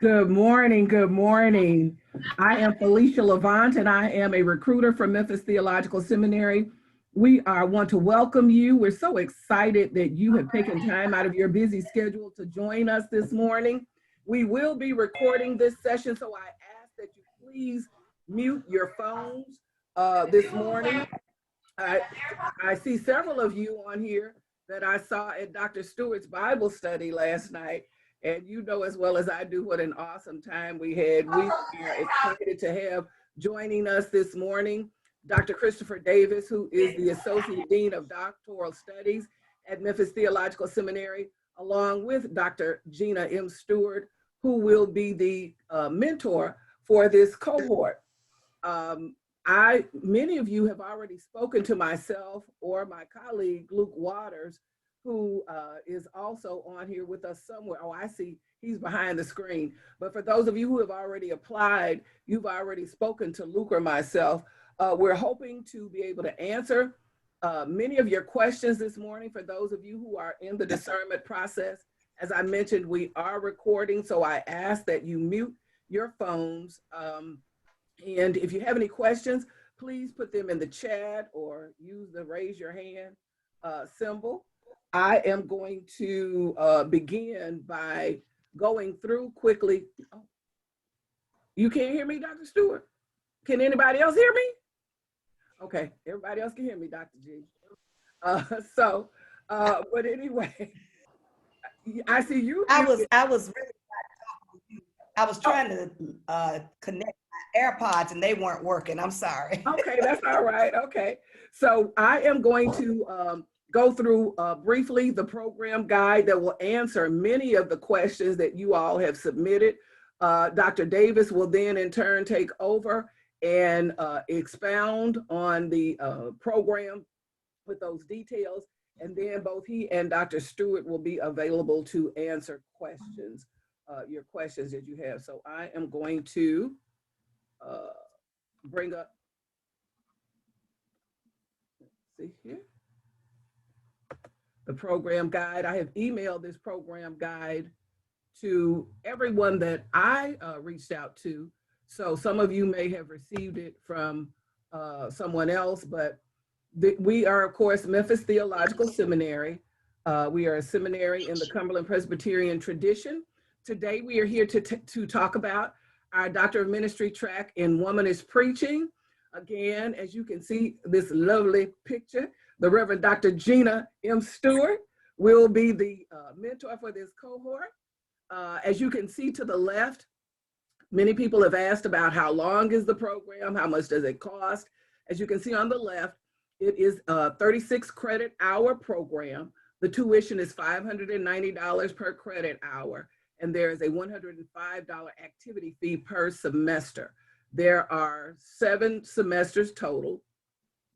Good morning. Good morning. I am Felicia Levant, and I am a recruiter for Memphis Theological Seminary. We want to welcome you. We're so excited that you have taken time out of your busy schedule to join us this morning. We will be recording this session, so I ask that you please mute your phones this morning. I see several of you on here that I saw at Dr. Stewart's Bible study last night. And you know as well as I do what an awesome time we had. We are excited to have joining us this morning Dr. Christopher Davis, who is the Associate Dean of Doctoral Studies at Memphis Theological Seminary, along with Dr. Gina M. Stewart, who will be the mentor for this cohort. Many of you have already spoken to myself or my colleague, Luke Waters, who is also on here with us somewhere. Oh, I see, he's behind the screen. But for those of you who have already applied, you've already spoken to Luke or myself. We're hoping to be able to answer many of your questions this morning. For those of you who are in the discernment process, as I mentioned, we are recording, so I ask that you mute your phones. And if you have any questions, please put them in the chat or use the raise your hand symbol. I am going to begin by going through quickly. Oh, you can't hear me, Dr. Stewart? Can anybody else hear me? Okay, everybody else can hear me, Dr. G. But anyway, I see you. I was really not talking to you. I was trying to connect my AirPods and they weren't working. I'm sorry. Okay, that's all right. Okay, so I am going to go through briefly the program guide that will answer many of the questions that you all have submitted. Dr. Davis will then in turn take over and expound on the program with those details. And then both he and Dr. Stewart will be available to answer questions, your questions that you have. So I am going to bring up, let's see here, the program guide. I have emailed this program guide to everyone that I reached out to. So some of you may have received it from someone else, but we are, of course, Memphis Theological Seminary. We are a seminary in the Cumberland Presbyterian tradition. Today, we are here to talk about our Doctor of Ministry track in Womanist preaching. Again, as you can see, this lovely picture, the Reverend Dr. Gina M. Stewart will be the mentor for this cohort. As you can see to the left, many people have asked about how long is the program, how much does it cost? As you can see on the left, it is a 36 credit hour program. The tuition is $590 per credit hour, and there is a $105 activity fee per semester. There are 7 semesters total.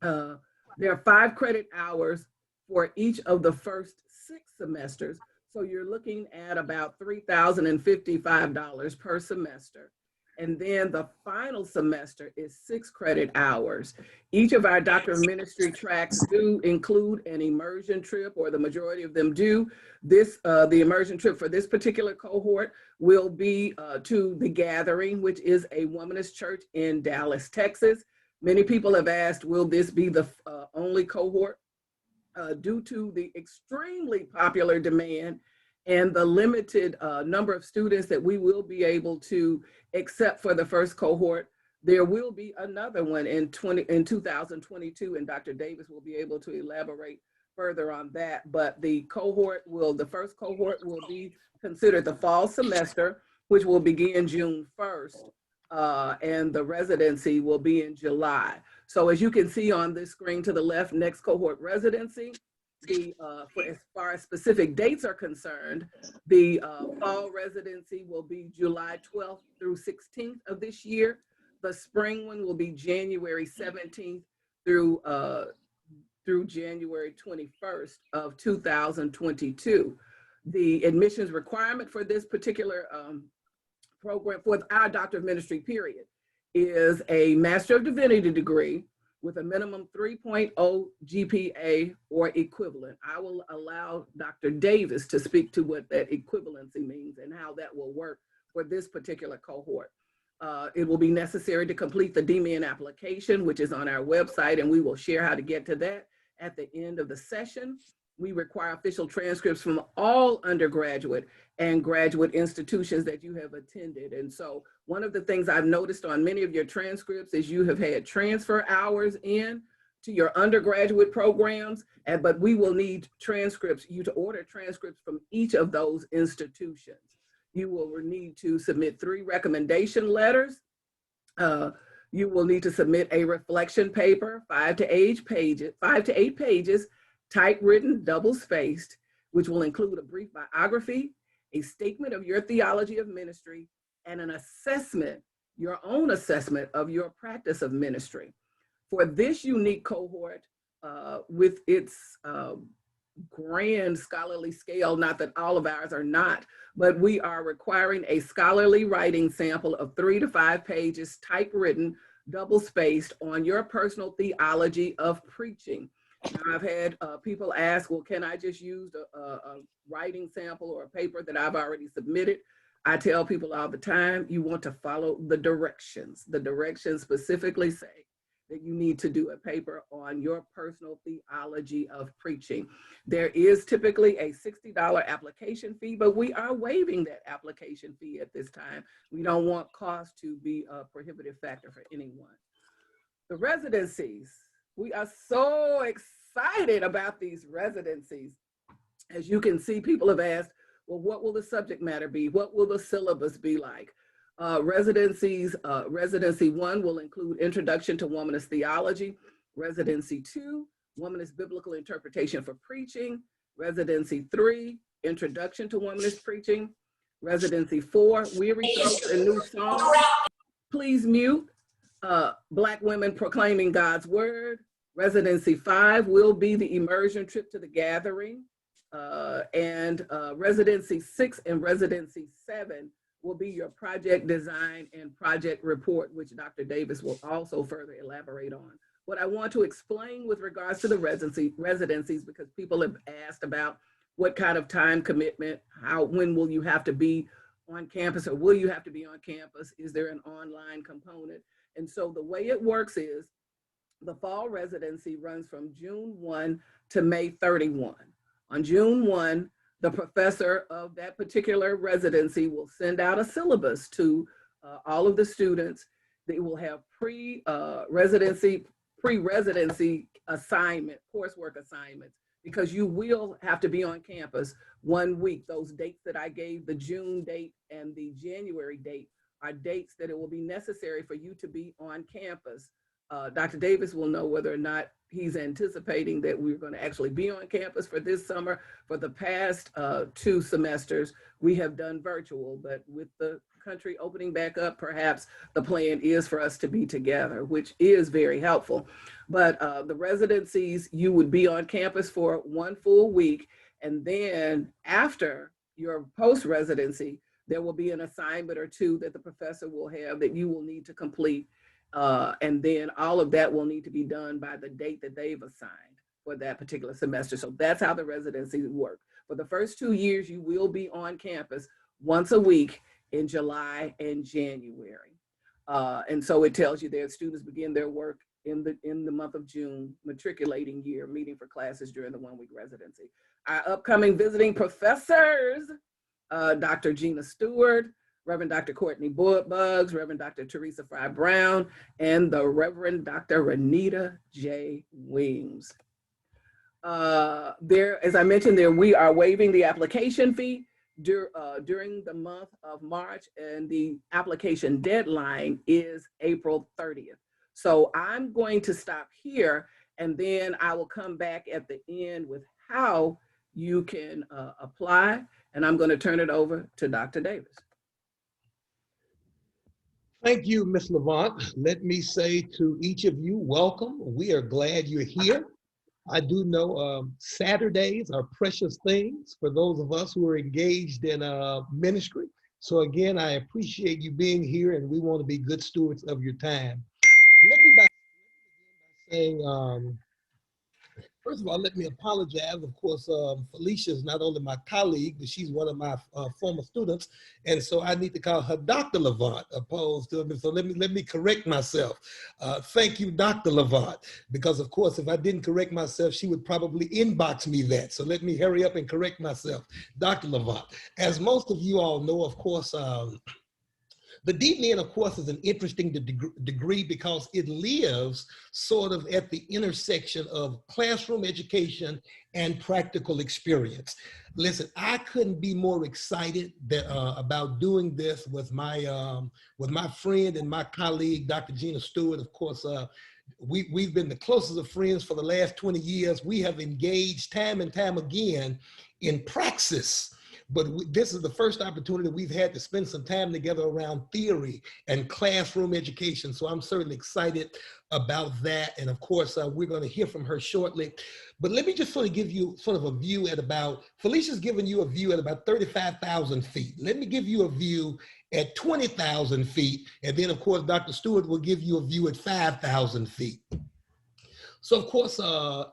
There are 5 credit hours for each of the first 6 semesters. So you're looking at about $3,055 per semester. And then the final semester is 6 credit hours. Each of our Doctor of Ministry tracks do include an immersion trip, or the majority of them do. The immersion trip for this particular cohort will be to The Gathering, which is a womanist church in Dallas, Texas. Many people have asked, will this be the only cohort? Due to the extremely popular demand and the limited number of students that we will be able to accept for the first cohort, there will be another one in 2022, and Dr. Davis will be able to elaborate further on that. But the first cohort will be considered the fall semester, which will begin June 1st, and the residency will be in July. So as you can see on this screen to the left, next cohort residency, as far as specific dates are concerned, the fall residency will be July 12th through 16th of this year. The spring one will be January 17th through January 21st of 2022. The admissions requirement for this particular program, for our Doctor of Ministry period, is a Master of Divinity degree with a minimum 3.0 GPA or equivalent. I will allow Dr. Davis to speak to what that equivalency means and how that will work for this particular cohort. It will be necessary to complete the DMin application, which is on our website, and we will share how to get to that at the end of the session. We require official transcripts from all undergraduate and graduate institutions that you have attended. And so one of the things I've noticed on many of your transcripts is you have had transfer hours in to your undergraduate programs, but we will need transcripts, you to order transcripts from each of those institutions. You will need to submit 3 recommendation letters. You will need to submit a reflection paper, 5 to 8 pages, typewritten, double-spaced, which will include a brief biography, a statement of your theology of ministry, and an assessment, your own assessment of your practice of ministry. For this unique cohort, with its grand scholarly scale, not that all of ours are not, but we are requiring a scholarly writing sample of 3 to 5 pages, typewritten, double-spaced, on your personal theology of preaching. Now, I've had people ask, well, can I just use a writing sample or a paper that I've already submitted? I tell people all the time, you want to follow the directions. The directions specifically say that you need to do a paper on your personal theology of preaching. There is typically a $60 application fee, but we are waiving that application fee at this time. We don't want cost to be a prohibitive factor for anyone. The residencies. We are so excited about these residencies. As you can see, people have asked, well, what will the subject matter be? What will the syllabus be like? Residency 1 will include Introduction to Womanist Theology. Residency 2, Womanist Biblical Interpretation for Preaching. Residency 3, Introduction to Womanist Preaching. Residency 4, Weary Throats and New Songs. Please mute. Black Women Proclaiming God's Word. Residency 5 will be the immersion trip to the gathering. Residency 6 and Residency 7 will be your project design and project report, which Dr. Davis will also further elaborate on. What I want to explain with regards to the residencies, because people have asked about what kind of time commitment, when will you have to be on campus, or will you have to be on campus? Is there an online component? And so the way it works is the fall residency runs from June 1 to May 31. On June 1, the professor of that particular residency will send out a syllabus to all of the students. They will have pre-residency assignment, coursework assignments, because you will have to be on campus 1 week. Those dates that I gave, the June date and the January date, are dates that it will be necessary for you to be on campus. Dr. Davis will know whether or not he's anticipating that we're going to actually be on campus for this summer. For the past 2 semesters, we have done virtual, but with the country opening back up, perhaps the plan is for us to be together, which is very helpful. But the residencies, you would be on campus for 1 full week. And then after your post-residency, there will be an assignment or 2 that the professor will have that you will need to complete. And then all of that will need to be done by the date that they've assigned for that particular semester. So that's how the residencies work. For the first 2 years, you will be on campus once a week in July and January. And so it tells you that students begin their work in the month of June, matriculating year, meeting for classes during the 1 week residency. Our upcoming visiting professors, Dr. Gina Stewart, Reverend Dr. Courtney Buggs, Reverend Dr. Teresa Fry Brown, and the Reverend Dr. Renita J. Weems. As I mentioned, we are waiving the application fee during the month of March, and the application deadline is April 30th. So I'm going to stop here, and then I will come back at the end with how you can apply, and I'm going to turn it over to Dr. Davis. Thank you, Ms. Levant. Let me say to each of you, welcome. We are glad you're here. I do know Saturdays are precious things for those of us who are engaged in ministry. So again, I appreciate you being here, and we want to be good stewards of your time. Let me First of all, let me apologize. Of course, Felicia is not only my colleague, but she's one of my former students. And so I need to call her Dr. Levant opposed to me. So let me correct myself. Thank you, Dr. Levant, because of course, if I didn't correct myself, she would probably inbox me that. So let me hurry up and correct myself. Dr. Levant. As most of you all know, of course, the DMin, of course, is an interesting degree because it lives sort of at the intersection of classroom education and practical experience. Listen, I couldn't be more excited about doing this with my friend and my colleague, Dr. Gina Stewart. Of course, we've been the closest of friends for the last 20 years. We have engaged time and time again in praxis. But this is the first opportunity we've had to spend some time together around theory and classroom education. So I'm certainly excited about that. And of course, we're going to hear from her shortly. But let me just sort of give you sort of a view at about, Felicia's given you a view at about 35,000 feet. Let me give you a view at 20,000 feet. And then of course, Dr. Stewart will give you a view at 5,000 feet. So of course,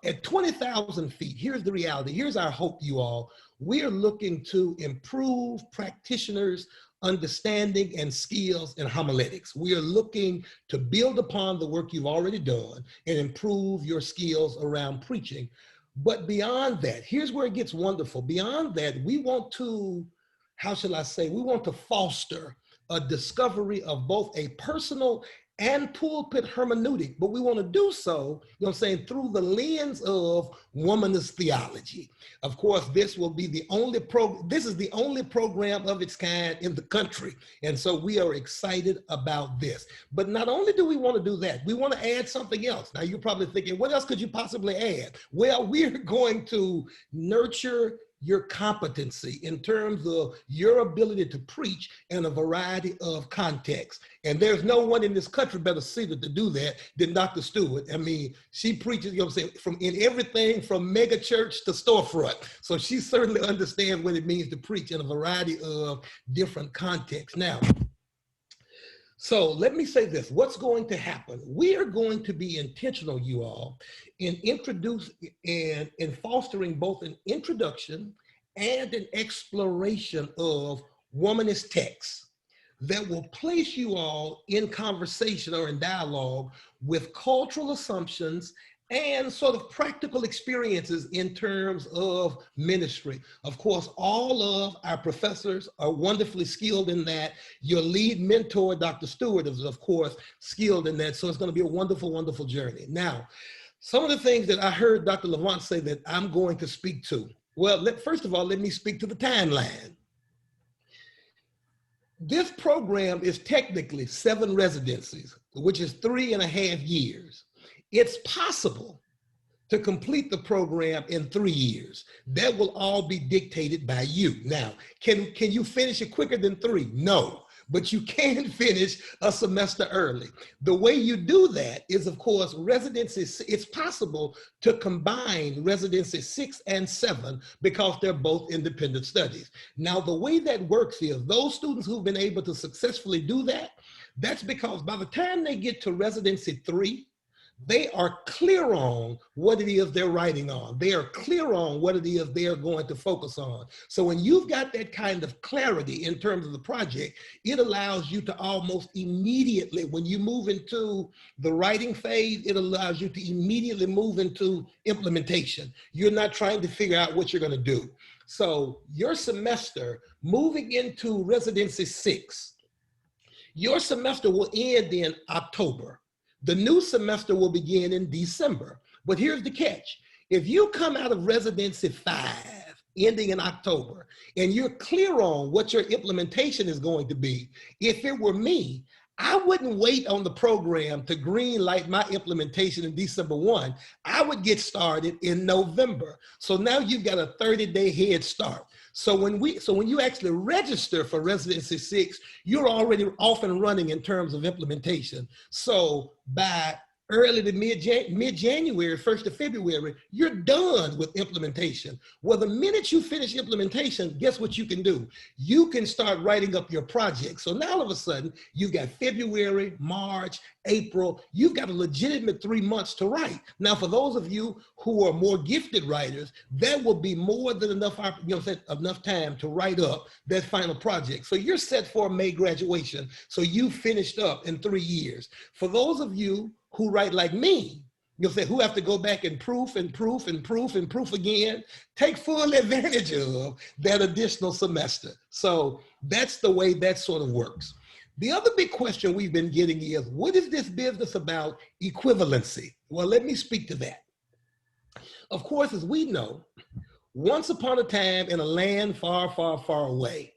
at 20,000 feet, here's the reality. Here's our hope, you all. We are looking to improve practitioners' understanding and skills in homiletics. We are looking to build upon the work you've already done and improve your skills around preaching. But beyond that, here's where it gets wonderful. Beyond that, we want to, how shall I say, we want to foster a discovery of both a personal and pulpit hermeneutic, but we want to do so, you know what I'm saying, through the lens of womanist theology. Of course, this will be the only this is the only program of its kind in the country. And so we are excited about this. But not only do we want to do that, we want to add something else. Now you're probably thinking, what else could you possibly add? Well, we're going to nurture your competency in terms of your ability to preach in a variety of contexts. And there's no one in this country better suited to do that than Dr. Stewart. I mean, she preaches, you know what I'm saying, in everything from mega church to storefront. So she certainly understands what it means to preach in a variety of different contexts. Now, so let me say this, what's going to happen? We are going to be intentional, you all, in fostering both an introduction and an exploration of womanist texts that will place you all in conversation or in dialogue with cultural assumptions and sort of practical experiences in terms of ministry. Of course, all of our professors are wonderfully skilled in that. Your lead mentor, Dr. Stewart, is of course skilled in that. So it's gonna be a wonderful, wonderful journey. Now, some of the things that I heard Dr. Levant say that I'm going to speak to. Well, first of all, let me speak to the timeline. This program is technically 7 residencies, which is 3.5 years. It's possible to complete the program in 3 years. That will all be dictated by you. Now, can you finish it quicker than 3? No, but you can finish a semester early. The way you do that is, of course, residency. It's possible to combine residency 6 and 7 because they're both independent studies. Now, the way that works is those students who've been able to successfully do that, that's because by the time they get to residency 3, they are clear on what it is they're writing on. They are clear on what it is they are going to focus on. So when you've got that kind of clarity in terms of the project, it allows you to almost immediately, when you move into the writing phase, it allows you to immediately move into implementation. You're not trying to figure out what you're going to do. So your semester, moving into residency 6, your semester will end in October. The new semester will begin in December. But here's the catch. If you come out of residency 5, ending in October, and you're clear on what your implementation is going to be, if it were me, I wouldn't wait on the program to green light my implementation in December 1. I would get started in November. So now you've got a 30-day head start. So when you actually register for residency 6, you're already off and running in terms of implementation. So by early to mid-January, 1st of February, you're done with implementation. Well, the minute you finish implementation, guess what you can do? You can start writing up your project. So now all of a sudden, you've got February, March, April, you've got a legitimate 3 months to write. Now, for those of you who are more gifted writers, that will be more than enough, enough time to write up that final project. So you're set for a May graduation. So you finished up in 3 years. For those of you who write like me, you'll say, who have to go back and proof and proof and proof and proof again, take full advantage of that additional semester. So that's the way that sort of works. The other big question we've been getting is, what is this business about equivalency? Well, let me speak to that. Of course, as we know, once upon a time in a land far, far, far away,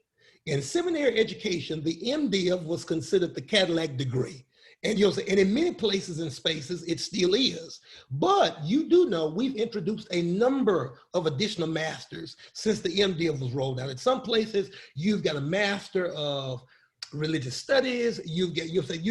in seminary education, the MDiv was considered the Cadillac degree. And you'll say, and in many places and spaces, it still is. But you do know we've introduced a number of additional masters since the MDiv was rolled out. In some places, you've got a master of religious studies, you've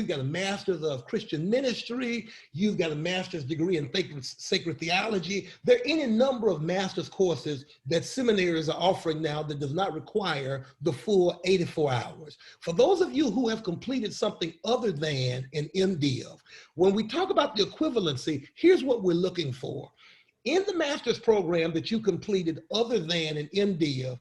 got a master's of Christian ministry, you've got a master's degree in sacred theology. There are any number of master's courses that seminaries are offering now that does not require the full 84 hours. For those of you who have completed something other than an MDiv, when we talk about the equivalency, here's what we're looking for. In the master's program that you completed other than an MDiv,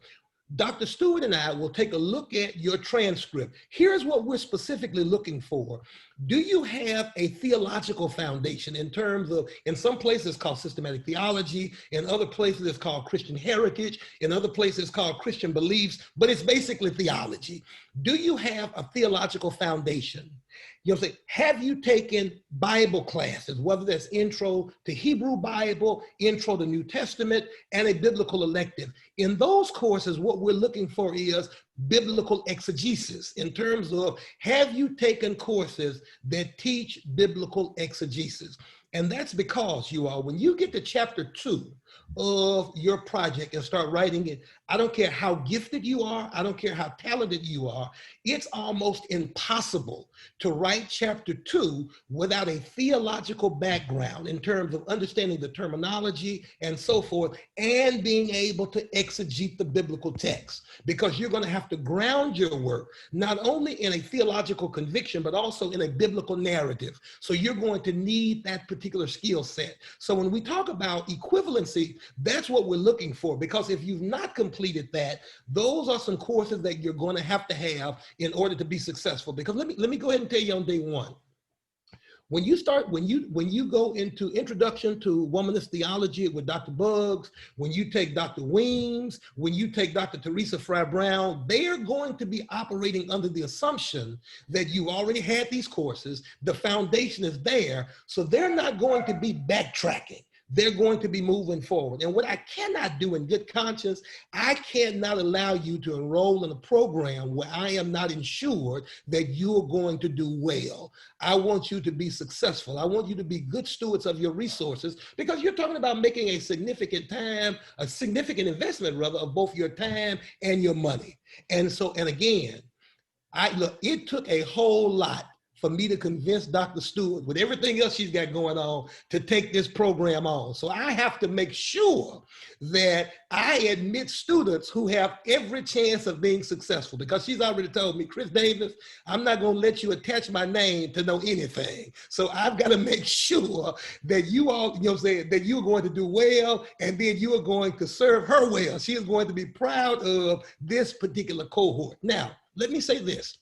Dr. Stewart and I will take a look at your transcript. Here's what we're specifically looking for. Do you have a theological foundation in terms of, in some places it's called systematic theology, in other places it's called Christian heritage, in other places it's called Christian beliefs, but it's basically theology. Do you have a theological foundation? You'll say, have you taken Bible classes, whether that's intro to Hebrew Bible, intro to New Testament, and a biblical elective? In those courses, what we're looking for is biblical exegesis in terms of, have you taken courses that teach biblical exegesis? And that's because, you all, when you get to chapter 2 of your project and start writing it, I don't care how gifted you are, I don't care how talented you are, it's almost impossible to write chapter 2 without a theological background in terms of understanding the terminology and so forth, and being able to exegete the biblical text, because you're going to have to ground your work not only in a theological conviction, but also in a biblical narrative. So you're going to need that particular skill set. So when we talk about equivalency, that's what we're looking for, because if you've not completed that, those are some courses that you're going to have in order to be successful. Because let me go ahead and tell you on day one, when you go into Introduction to Womanist Theology with Dr. Buggs, when you take Dr. Weems, when you take Dr. Teresa Fry Brown, they are going to be operating under the assumption that you already had these courses, the foundation is there, so they're not going to be backtracking. They're going to be moving forward. And what I cannot do in good conscience, I cannot allow you to enroll in a program where I am not ensured that you're going to do well. I want you to be successful. I want you to be good stewards of your resources, because you're talking about making a significant investment rather, of both your time and your money. And so, and again, look, it took a whole lot for me to convince Dr. Stewart, with everything else she's got going on, to take this program on. So I have to make sure that I admit students who have every chance of being successful, because she's already told me, Chris Davis, I'm not going to let you attach my name to know anything. So I've got to make sure that you all, that you're going to do well, and then you are going to serve her well. She is going to be proud of this particular cohort. Now, let me say this.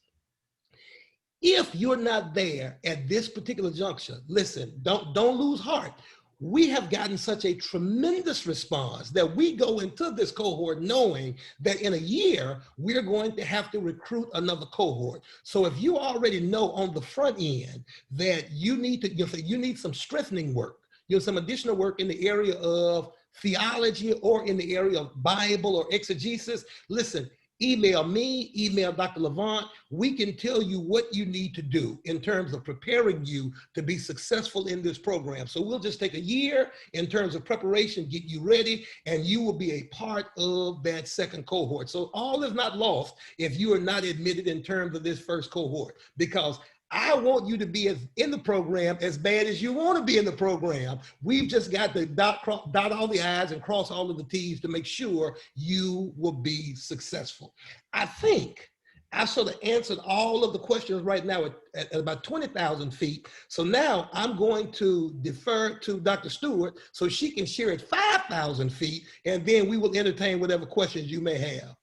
If you're not there at this particular juncture, listen, don't lose heart. We have gotten such a tremendous response that we go into this cohort knowing that in a year, we're going to have to recruit another cohort. So if you already know on the front end that you need some strengthening work, some additional work in the area of theology or in the area of Bible or exegesis, listen, email me, email Dr. Levant. We can tell you what you need to do in terms of preparing you to be successful in this program. So we'll just take a year in terms of preparation, get you ready, and you will be a part of that second cohort. So all is not lost if you are not admitted in terms of this first cohort, because I want you to be in the program as bad as you want to be in the program. We've just got to dot all the I's and cross all of the T's to make sure you will be successful. I think I've sort of answered all of the questions right now at about 20,000 feet. So now I'm going to defer to Dr. Stewart so she can share at 5,000 feet, and then we will entertain whatever questions you may have.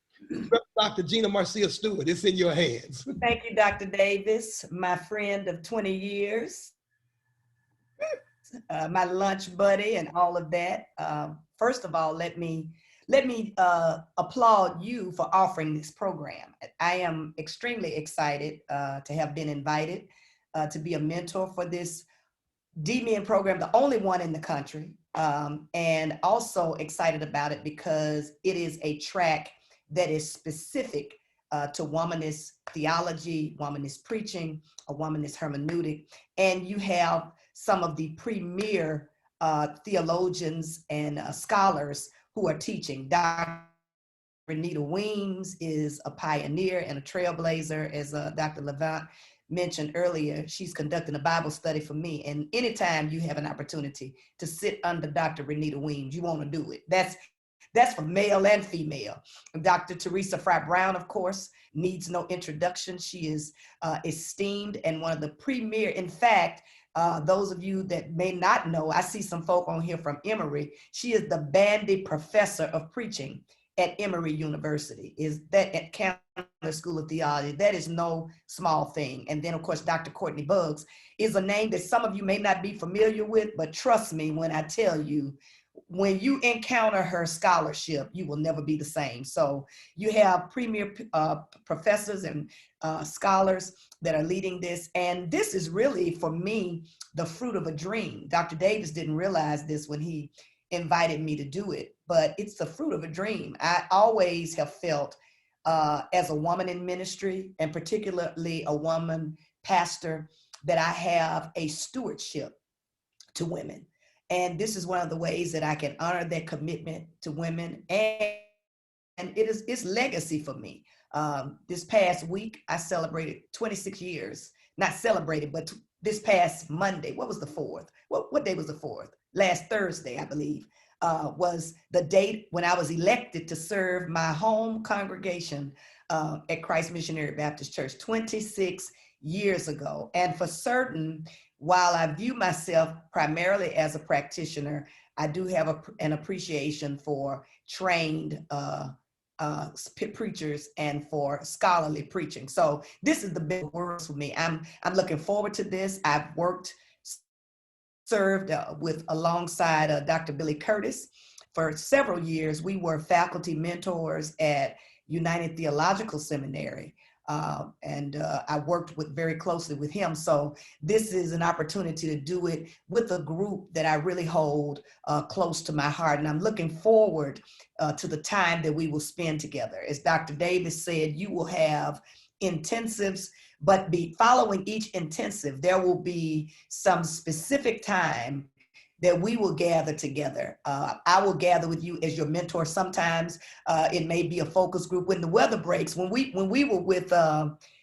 Dr. Gina Marcia Stewart, it's in your hands. Thank you, Dr. Davis, my friend of 20 years, my lunch buddy and all of that. First of all, let me applaud you for offering this program. I am extremely excited to have been invited to be a mentor for this DMin program, the only one in the country, and also excited about it because it is a track that is specific to womanist theology, womanist preaching, a womanist hermeneutic, and you have some of the premier theologians and scholars who are teaching. Dr. Renita Weems is a pioneer and a trailblazer, as Dr. Levant mentioned earlier. She's conducting a Bible study for me, and anytime you have an opportunity to sit under Dr. Renita Weems, you want to do it. That's for male and female. Dr. Teresa Fry Brown, of course, needs no introduction. She is esteemed and one of the premier. In fact, those of you that may not know, I see some folk on here from Emory. She is the Bandy Professor of Preaching at Emory University. Is that at Candler School of Theology? That is no small thing. And then, of course, Dr. Courtney Buggs is a name that some of you may not be familiar with, but trust me when I tell you, when you encounter her scholarship, you will never be the same. So you have premier professors and scholars that are leading this. And this is really, for me, the fruit of a dream. Dr. Davis didn't realize this when he invited me to do it, but it's the fruit of a dream. I always have felt as a woman in ministry, and particularly a woman pastor, that I have a stewardship to women. And this is one of the ways that I can honor that commitment to women. And it's legacy for me. This past week, I celebrated 26 years, not celebrated, but this past Monday, what was the 4th? What day was the 4th? Last Thursday, I believe, was the date when I was elected to serve my home congregation at Christ Missionary Baptist Church 26 years ago. And for certain, while I view myself primarily as a practitioner, I do have an appreciation for trained preachers and for scholarly preaching. So this is the big words for me. I'm looking forward to this. I've served alongside Dr. Billy Curtis for several years. We were faculty mentors at United Theological Seminary. I worked very closely with him. So this is an opportunity to do it with a group that I really hold close to my heart. And I'm looking forward to the time that we will spend together. As Dr. Davis said, you will have intensives, but following each intensive, there will be some specific time that we will gather together. I will gather with you as your mentor. Sometimes it may be a focus group. When the weather breaks, when we were with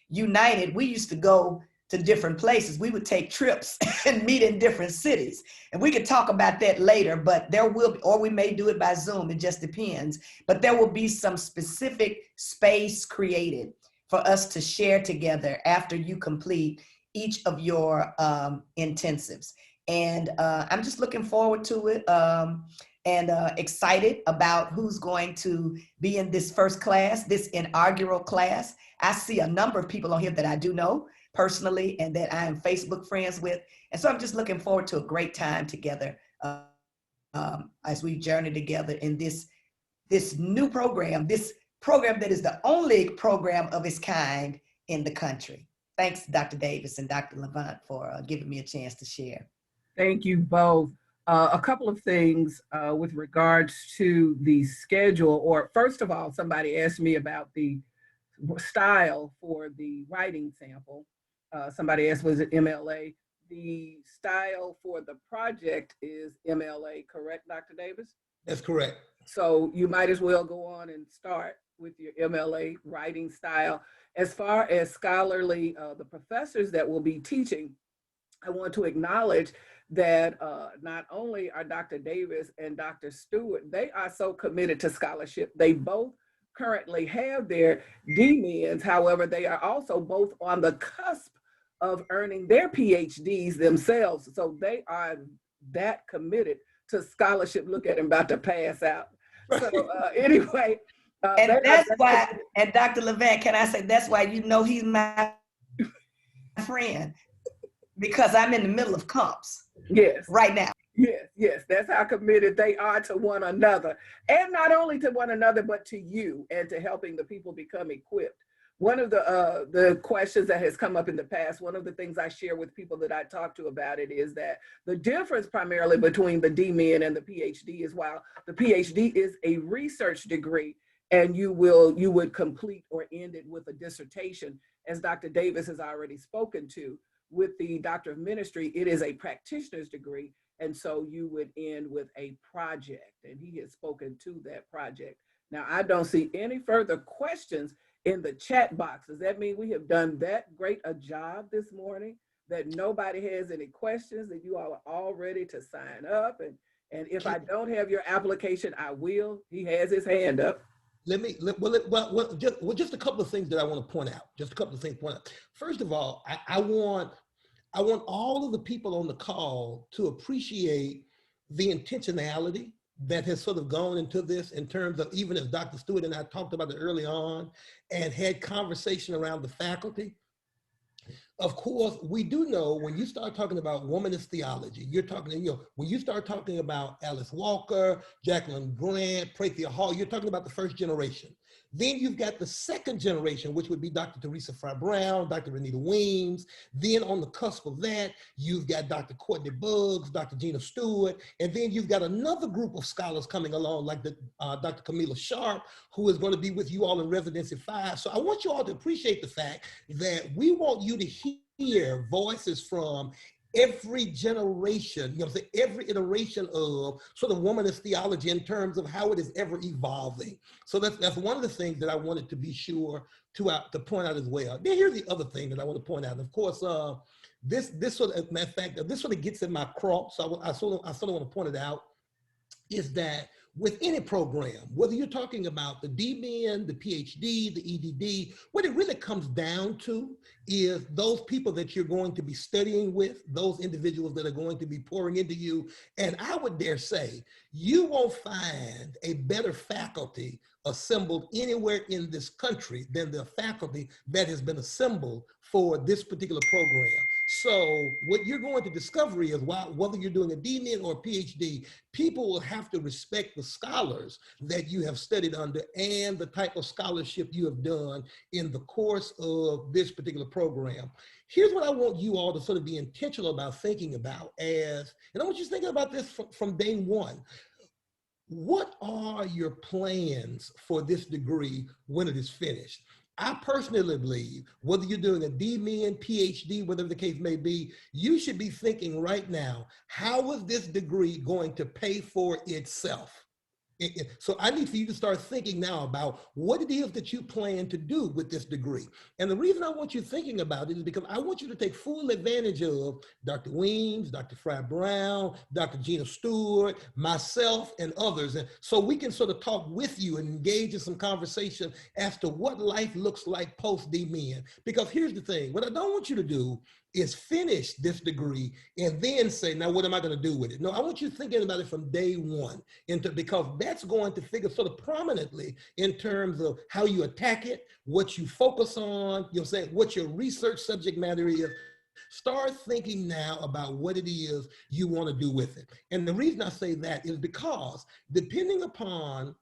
United, we used to go to different places. We would take trips and meet in different cities. And we could talk about that later, but there will be, or we may do it by Zoom, it just depends. But there will be some specific space created for us to share together after you complete each of your intensives. And I'm just looking forward to it and excited about who's going to be in this first class, this inaugural class. I see a number of people on here that I do know personally and that I am Facebook friends with. And so I'm just looking forward to a great time together as we journey together in this new program, this program that is the only program of its kind in the country. Thanks, Dr. Davis and Dr. Levant, for giving me a chance to share. Thank you both. A couple of things with regards to the schedule, or first of all, somebody asked me about the style for the writing sample. Somebody asked, was it MLA? The style for the project is MLA, correct, Dr. Davis? That's correct. So you might as well go on and start with your MLA writing style. As far as scholarly, the professors that will be teaching, I want to acknowledge that not only are Dr. Davis and Dr. Stewart, they are so committed to scholarship. They both currently have their DMins. However, they are also both on the cusp of earning their PhDs themselves. So they are that committed to scholarship. Look at him about to pass out. So anyway. And that's why, and Dr. Levan, can I say, that's why you know he's my friend, because I'm in the middle of comps. Yes. Right now. Yes, yes, that's how committed they are to one another. And not only to one another, but to you and to helping the people become equipped. One of the questions that has come up in the past, one of the things I share with people that I talk to about it is that the difference primarily between the DMin and the PhD is while the PhD is a research degree and you would complete or end it with a dissertation, as Dr. Davis has already spoken to. With the Doctor of Ministry, it is a practitioner's degree, and so you would end with a project, and he has spoken to that project. Now, I don't see any further questions in the chat box. Does that mean we have done that great a job this morning, that nobody has any questions, that you all are all ready to sign up? And if I don't have your application, I will. He has his hand up. Just a couple of things that I want to point out. Just a couple of things to point out. First of all, I want all of the people on the call to appreciate the intentionality that has sort of gone into this, in terms of, even as Dr. Stewart and I talked about it early on and had conversation around the faculty. Of course, we do know when you start talking about womanist theology, you're talking, when you start talking about Alice Walker, Jacqueline Grant, Prathia Hall, you're talking about the first generation. Then you've got the second generation, which would be Dr. Teresa Fry Brown, Dr. Renita Weems. Then on the cusp of that, you've got Dr. Courtney Buggs, Dr. Gina Stewart. And then you've got another group of scholars coming along, like Dr. Camilla Sharp, who is going to be with you all in Residency 5. So I want you all to appreciate the fact that we want you to hear voices from every generation, every iteration of sort of womanist theology in terms of how it is ever evolving. So that's one of the things that I wanted to be sure to point out as well. Then here's the other thing that I want to point out. Of course, this sort of, matter of fact, this sort of gets in my crop, so I sort of want to point it out, is that with any program, whether you're talking about the DMin, the PhD, the EDD, what it really comes down to is those people that you're going to be studying with, those individuals that are going to be pouring into you. And I would dare say, you won't find a better faculty assembled anywhere in this country than the faculty that has been assembled for this particular program. So what you're going to discover is, whether you're doing a DMin or a PhD, people will have to respect the scholars that you have studied under and the type of scholarship you have done in the course of this particular program. Here's what I want you all to sort of be intentional about thinking about and I want you to think about this from day one. What are your plans for this degree when it is finished? I personally believe, whether you're doing a DMin, PhD, whatever the case may be, you should be thinking right now, how is this degree going to pay for itself? So I need for you to start thinking now about what it is that you plan to do with this degree. And the reason I want you thinking about it is because I want you to take full advantage of Dr. Weems, Dr. Fry Brown, Dr. Gina Stewart, myself, and others. And so we can sort of talk with you and engage in some conversation as to what life looks like post-DMin. Because here's the thing, what I don't want you to do is finish this degree and then say, now what am I going to do with it? No, I want you thinking about it from day one, because that's going to figure sort of prominently in terms of how you attack it, what you focus on, what your research subject matter is. Start thinking now about what it is you want to do with it. And the reason I say that is because depending upon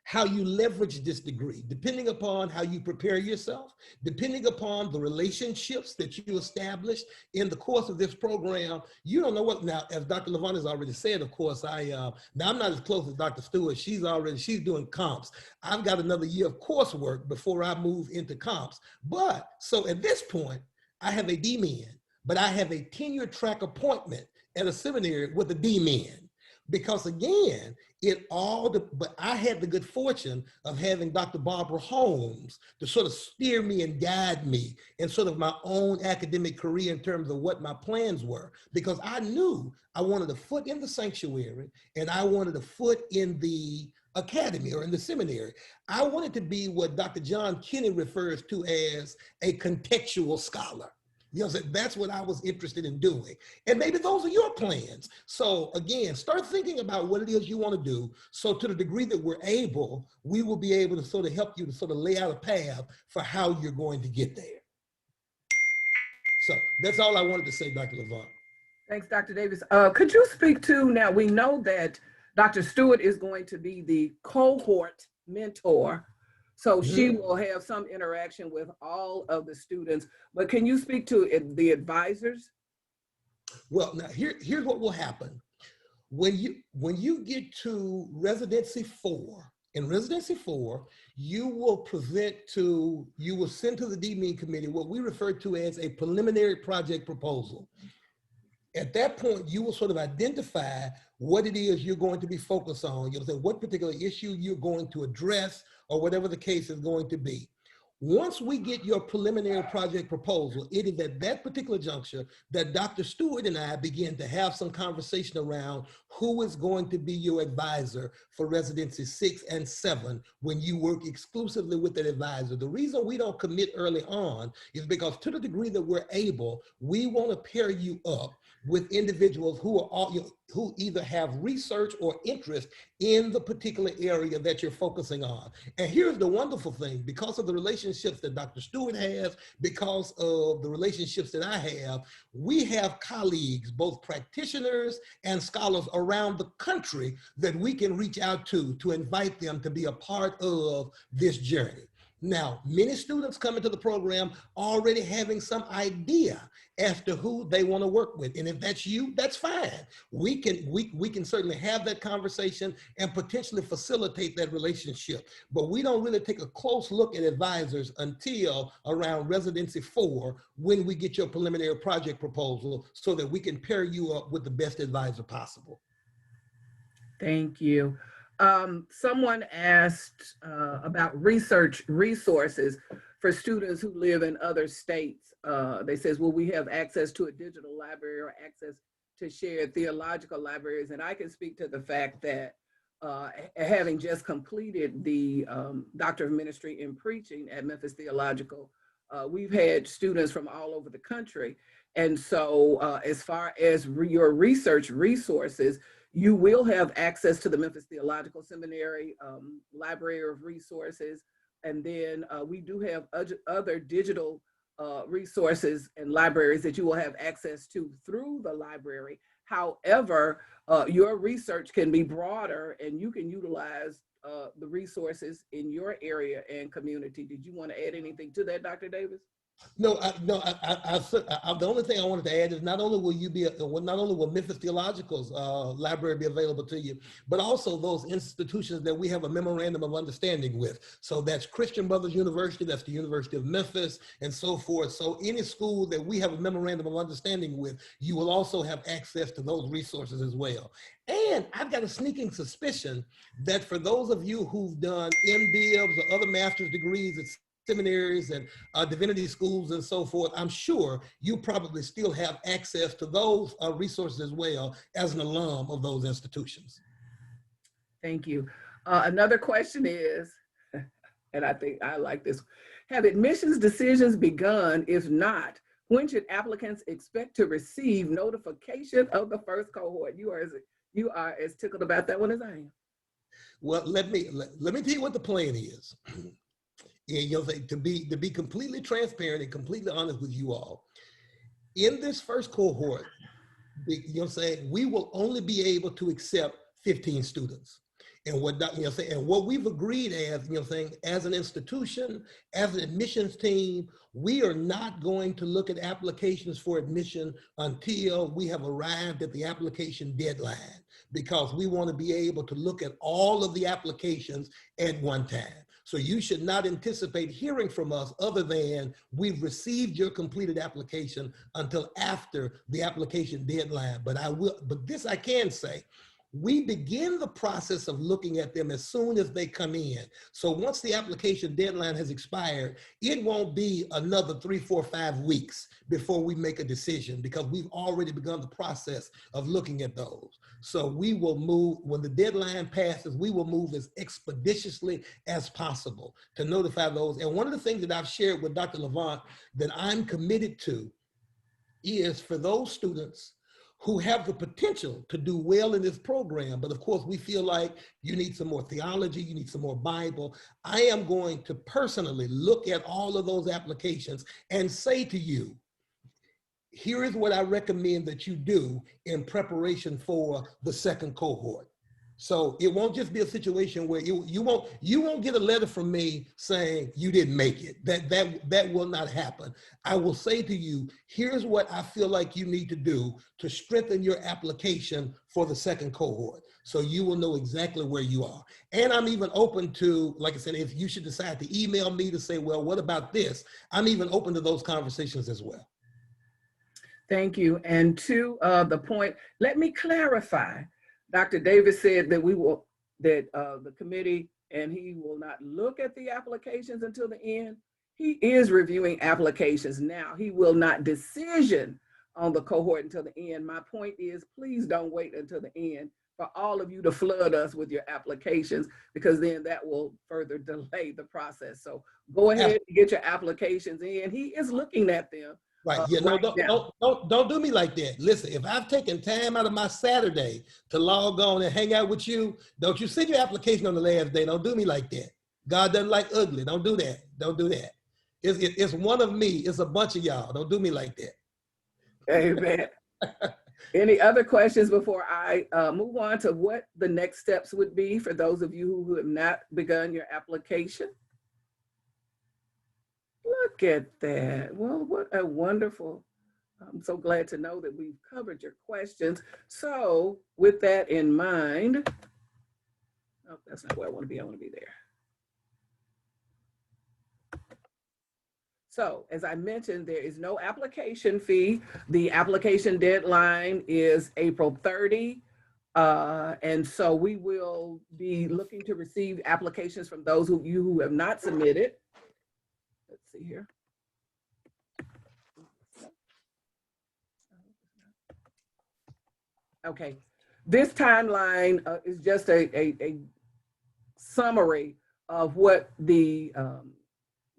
how you leverage this degree, depending upon how you prepare yourself, depending upon the relationships that you establish in the course of this program, you don't know what. Now, as Dr. Levon has already said, of course, now I'm not as close as Dr. Stewart. She's doing comps. I've got another year of coursework before I move into comps. But so at this point, I have a DMin, but I have a tenure track appointment at a seminary with a DMin. Because again, but I had the good fortune of having Dr. Barbara Holmes to sort of steer me and guide me in sort of my own academic career in terms of what my plans were, because I knew I wanted a foot in the sanctuary and I wanted a foot in the academy or in the seminary. I wanted to be what Dr. John Kinney refers to as a contextual scholar. You know, that's what I was interested in doing. And maybe those are your plans. So again, start thinking about what it is you want to do. So to the degree that we're able, we will be able to sort of help you to sort of lay out a path for how you're going to get there. So that's all I wanted to say, Dr. Levant. Thanks, Dr. Davis. Could you speak to, now we know that Dr. Stewart is going to be the cohort mentor, so she will have some interaction with all of the students, but can you speak to the advisors? Well, now here's what will happen. When you get to residency 4, in residency 4, you will send to the DMin committee what we refer to as a preliminary project proposal. At that point, you will sort of identify what it is you're going to be focused on. You'll say what particular issue you're going to address or whatever the case is going to be. Once we get your preliminary project proposal, it is at that particular juncture that Dr. Stewart and I begin to have some conversation around who is going to be your advisor for residency 6 and 7 when you work exclusively with that advisor. The reason we don't commit early on is because to the degree that we're able, we want to pair you up with individuals who either have research or interest in the particular area that you're focusing on. And here's the wonderful thing, because of the relationships that Dr. Stewart has, because of the relationships that I have, we have colleagues, both practitioners and scholars around the country that we can reach out to invite them to be a part of this journey. Now, many students come into the program already having some idea as to who they want to work with. And if that's you, that's fine. We can certainly have that conversation and potentially facilitate that relationship. But we don't really take a close look at advisors until around residency 4 when we get your preliminary project proposal so that we can pair you up with the best advisor possible. Thank you. Someone asked about research resources for students who live in other states. They says, will we have access to a digital library or access to shared theological libraries? And I can speak to the fact that having just completed the Doctor of Ministry in Preaching at Memphis Theological, we've had students from all over the country. And so as far as your research resources, you will have access to the Memphis Theological Seminary library of resources. And then we do have other digital resources and libraries that you will have access to through the library. However, your research can be broader and you can utilize the resources in your area and community. Did you want to add anything to that, Dr. Davis? No, the only thing I wanted to add is not only will Memphis Theological's library be available to you, but also those institutions that we have a memorandum of understanding with. So that's Christian Brothers University, that's the University of Memphis, and so forth. So any school that we have a memorandum of understanding with, you will also have access to those resources as well. And I've got a sneaking suspicion that for those of you who've done MDivs or other master's degrees, seminaries and divinity schools and so forth, I'm sure you probably still have access to those resources as well as an alum of those institutions. Thank you. Another question is, and I think I like this, have admissions decisions begun? If not, when should applicants expect to receive notification of the first cohort? You are as tickled about that one as I am. Well, let me tell you what the plan is. To be completely transparent and completely honest with you all, in this first cohort, we will only be able to accept 15 students. And what we've agreed as an institution, as an admissions team, we are not going to look at applications for admission until we have arrived at the application deadline, because we want to be able to look at all of the applications at one time. So you should not anticipate hearing from us other than we've received your completed application until after the application deadline. But this I can say, we begin the process of looking at them as soon as they come in. So once the application deadline has expired, it won't be another 3, 4, 5 weeks before we make a decision, because we've already begun the process of looking at those. So we will move, when the deadline passes, we will move as expeditiously as possible to notify those. And one of the things that I've shared with Dr. Levant that I'm committed to is for those students who have the potential to do well in this program, but of course we feel like you need some more theology, you need some more Bible. I am going to personally look at all of those applications and say to you, here is what I recommend that you do in preparation for the second cohort. So it won't just be a situation where you won't get a letter from me saying you didn't make it. That will not happen. I will say to you, here's what I feel like you need to do to strengthen your application for the second cohort. So you will know exactly where you are. And I'm even open to, like I said, if you should decide to email me to say, well, what about this? I'm even open to those conversations as well. Thank you. And to the point, let me clarify. Dr. Davis said that the committee and he will not look at the applications until the end. He is reviewing applications now. He will not decision on the cohort until the end. My point is, please don't wait until the end for all of you to flood us with your applications, because then that will further delay the process. So go ahead and get your applications in. He is looking at them. Right. Yeah, no, don't do me like that. Listen, if I've taken time out of my Saturday to log on and hang out with you, don't you send your application on the last day. Don't do me like that. God doesn't like ugly. Don't do that. Don't do that. It's one of me. It's a bunch of y'all. Don't do me like that. Amen. Any other questions before I move on to what the next steps would be for those of you who have not begun your application? Look at that. Well, what a wonderful, I'm so glad to know that we've covered your questions. So with that in mind, oh, that's not where I want to be. I want to be there. So as I mentioned, there is no application fee. The application deadline is April 30. And so we will be looking to receive applications from those of you who have not submitted. Let's see here. Okay, this timeline is just a summary of what the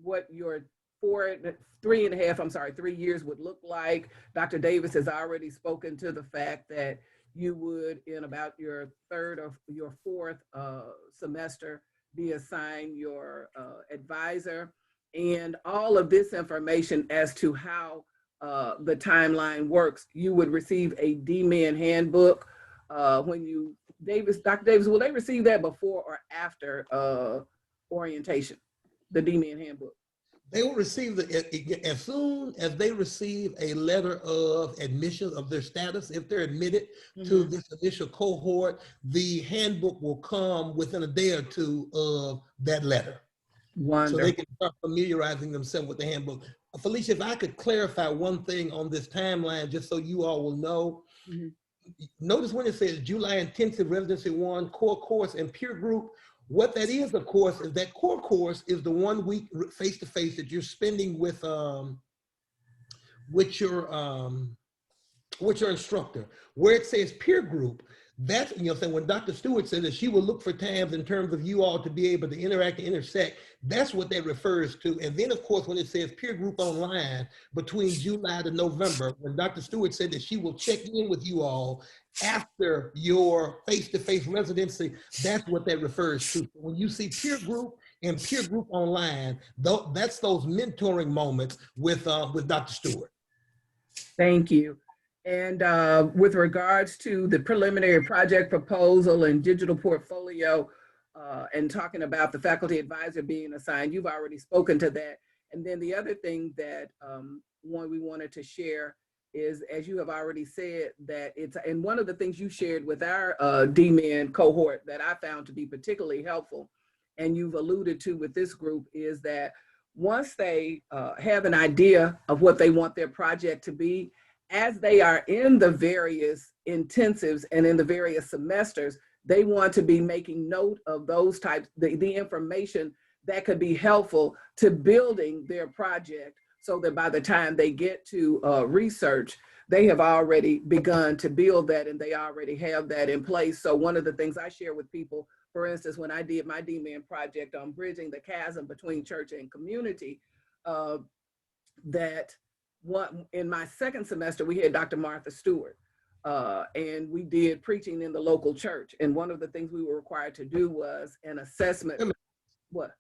what your 3 years would look like. Dr. Davis has already spoken to the fact that you would, in about your third or your fourth semester, be assigned your advisor. And all of this information as to how the timeline works, you would receive a DMin handbook. When you, Dr. Davis, will they receive that before or after orientation, the DMin handbook? They will receive as soon as they receive a letter of admission of their status, if they're admitted to this initial cohort, the handbook will come within a day or two of that letter. Wonderful. So they can start familiarizing themselves with the handbook. Felicia, if I could clarify one thing on this timeline, just so you all will know. Notice when it says July Intensive Residency 1, Core Course, and Peer Group, what that is, of course, is that core course is the 1 week face-to-face that you're spending with your instructor. Where it says peer group, that's, you know, saying when Dr. Stewart said that she will look for times in terms of you all to be able to interact and intersect, that's what that refers to. And then, of course, when it says peer group online between July to November, when Dr. Stewart said that she will check in with you all after your face-to-face residency, that's what that refers to. When you see peer group and peer group online, that's those mentoring moments with Dr. Stewart. Thank you. And with regards to the preliminary project proposal and digital portfolio, and talking about the faculty advisor being assigned, you've already spoken to that. And then the other thing that we wanted to share is, as you have already said, that it's, and one of the things you shared with our DMin cohort that I found to be particularly helpful, and you've alluded to with this group, is that once they have an idea of what they want their project to be, as they are in the various intensives and in the various semesters, they want to be making note of those types, the information that could be helpful to building their project, so that by the time they get to research, they have already begun to build that and they already have that in place. So one of the things I share with people, for instance, when I did my DMin project on bridging the chasm between church and community, that in my second semester, we had Dr. Martha Stewart, and we did preaching in the local church. And one of the things we were required to do was an assessment. What?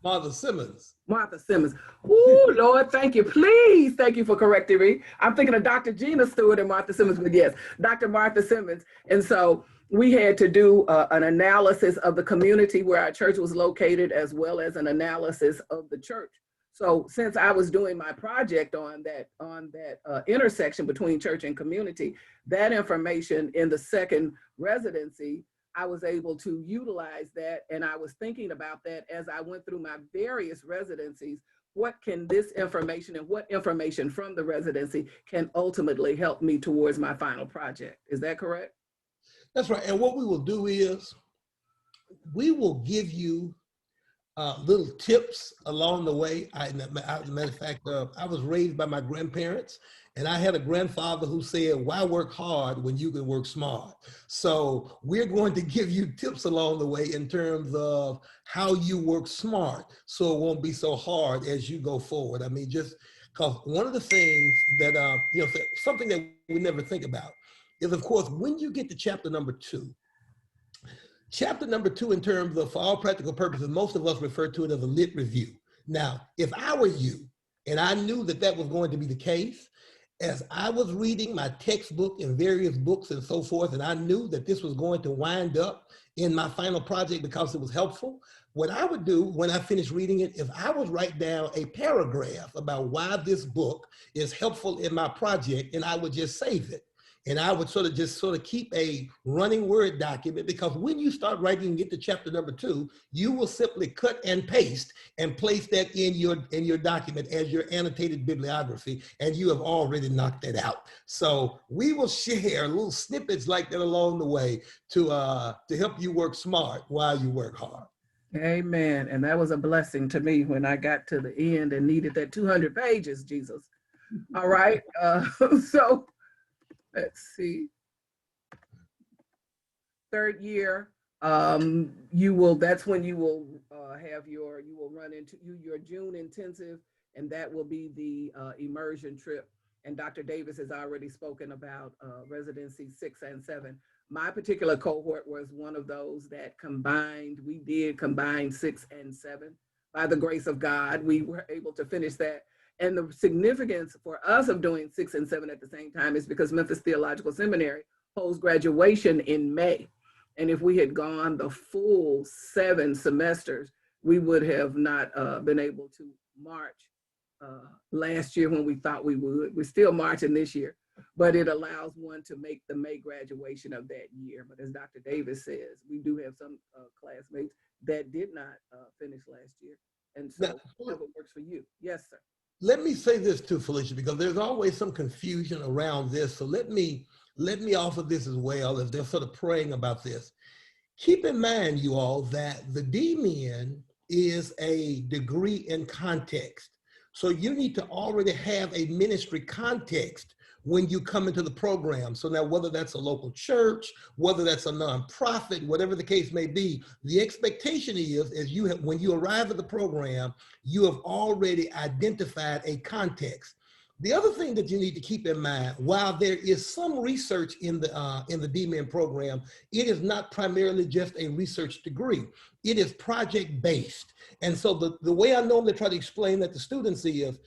Martha Simmons. Martha Simmons. Ooh, Lord, thank you. Please, thank you for correcting me. I'm thinking of Dr. Gina Stewart and Martha Simmons, but yes, Dr. Martha Simmons. And so we had to do an analysis of the community where our church was located, as well as an analysis of the church. So since I was doing my project on that intersection between church and community, that information in the second residency, I was able to utilize that. And I was thinking about that as I went through my various residencies. What can this information and what information from the residency can ultimately help me towards my final project? Is that correct? That's right. And what we will do is we will give you little tips along the way. As a matter of fact, I was raised by my grandparents, and I had a grandfather who said, why work hard when you can work smart? So we're going to give you tips along the way in terms of how you work smart, so it won't be so hard as you go forward. I mean, just because one of the things that, something that we never think about is, of course, when you get to chapter number 2, chapter number 2, in terms of, for all practical purposes, most of us refer to it as a lit review. Now, if I were you, and I knew that that was going to be the case, as I was reading my textbook and various books and so forth, and I knew that this was going to wind up in my final project because it was helpful, what I would do when I finished reading it is I would write down a paragraph about why this book is helpful in my project, and I would just save it. And I would sort of keep a running Word document, because when you start writing and get to chapter number 2, you will simply cut and paste and place that in your document as your annotated bibliography, and you have already knocked it out. So we will share little snippets like that along the way to help you work smart while you work hard. Amen. And that was a blessing to me when I got to the end and needed that 200 pages, Jesus. All right. So let's see. Third year, that's when you will you will run into your June intensive, and that will be the immersion trip. And Dr. Davis has already spoken about residency 6 and 7. My particular cohort was one of those that we did combine 6 and 7. By the grace of God, we were able to finish that. And the significance for us of doing 6 and 7 at the same time is because Memphis Theological Seminary holds graduation in May. And if we had gone the full 7 semesters, we would have not been able to march last year when we thought we would. We're still marching this year, but it allows one to make the May graduation of that year. But as Dr. Davis says, we do have some classmates that did not finish last year. And so whatever works for you. Yes, sir. Let me say this too, Felicia, because there's always some confusion around this. So let me offer this as well, as they're sort of praying about this. Keep in mind, you all, that the DMin is a degree in context. So you need to already have a ministry context when you come into the program. So now, whether that's a local church, whether that's a nonprofit, whatever the case may be, the expectation is when you arrive at the program, you have already identified a context. The other thing that you need to keep in mind, while there is some research in the DMin program, it is not primarily just a research degree. It is project-based. And so the way I normally try to explain that to students is,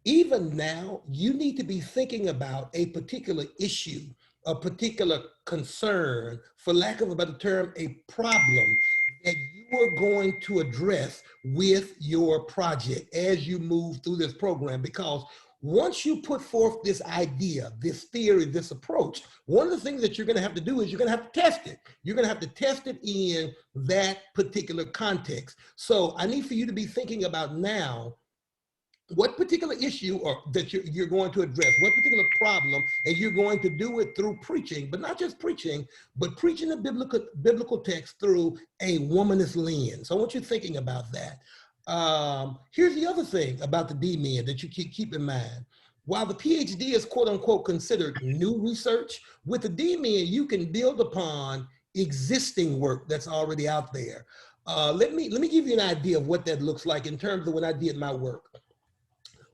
even now, you need to be thinking about a particular issue, a particular concern, for lack of a better term, a problem that you are going to address with your project as you move through this program. Because once you put forth this idea, this theory, this approach, one of the things that you're going to have to do is you're going to have to test it. You're going to have to test it in that particular context. So I need for you to be thinking about now what particular issue or that you're going to address, what particular problem, and you're going to do it through preaching, but not just preaching, but preaching the biblical text through a womanist lens. So I want you thinking about that. Here's the other thing about the DMin that you keep in mind. While the PhD is quote unquote considered new research, with the DMin, you can build upon existing work that's already out there. Let me give you an idea of what that looks like in terms of when I did my work.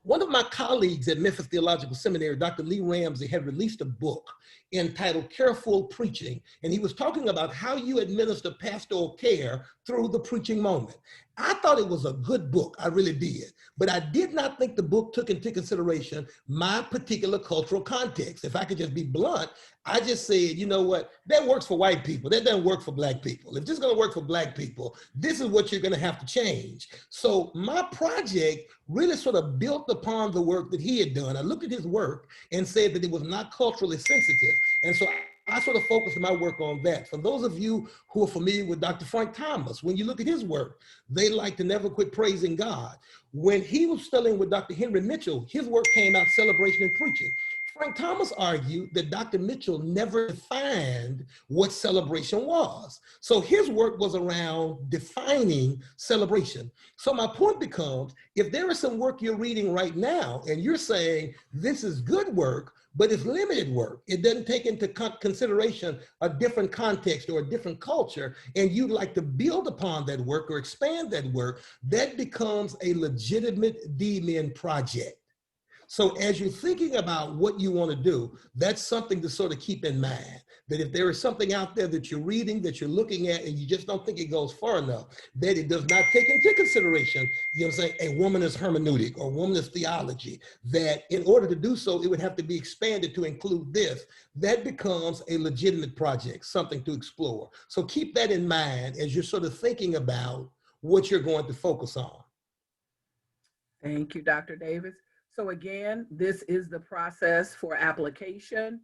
One of my colleagues at Memphis Theological Seminary, Dr. Lee Ramsey, had released a book entitled Careful Preaching, and he was talking about how you administer pastoral care through the preaching moment. I thought it was a good book, I really did, but I did not think the book took into consideration my particular cultural context. If I could just be blunt, I just said, you know what, that works for white people, that doesn't work for black people. If this is gonna work for black people, this is what you're gonna have to change. So my project really sort of built upon the work that he had done. I looked at his work and said that it was not culturally sensitive. And so I sort of focused my work on that. For those of you who are familiar with Dr. Frank Thomas, when you look at his work, they like to never quit praising God. When he was studying with Dr. Henry Mitchell, his work came out Celebration and Preaching. Frank Thomas argued that Dr. Mitchell never defined what celebration was. So his work was around defining celebration. So my point becomes, if there is some work you're reading right now and you're saying this is good work, but it's limited work, it doesn't take into consideration a different context or a different culture, and you'd like to build upon that work or expand that work, that becomes a legitimate DMin project. So as you're thinking about what you want to do, that's something to sort of keep in mind, that if there is something out there that you're reading, that you're looking at, and you just don't think it goes far enough, that it does not take into consideration, you know what I'm saying, a womanist hermeneutic or womanist theology, that in order to do so, it would have to be expanded to include this, that becomes a legitimate project, something to explore. So keep that in mind as you're sort of thinking about what you're going to focus on. Thank you, Dr. Davis. So again, this is the process for application.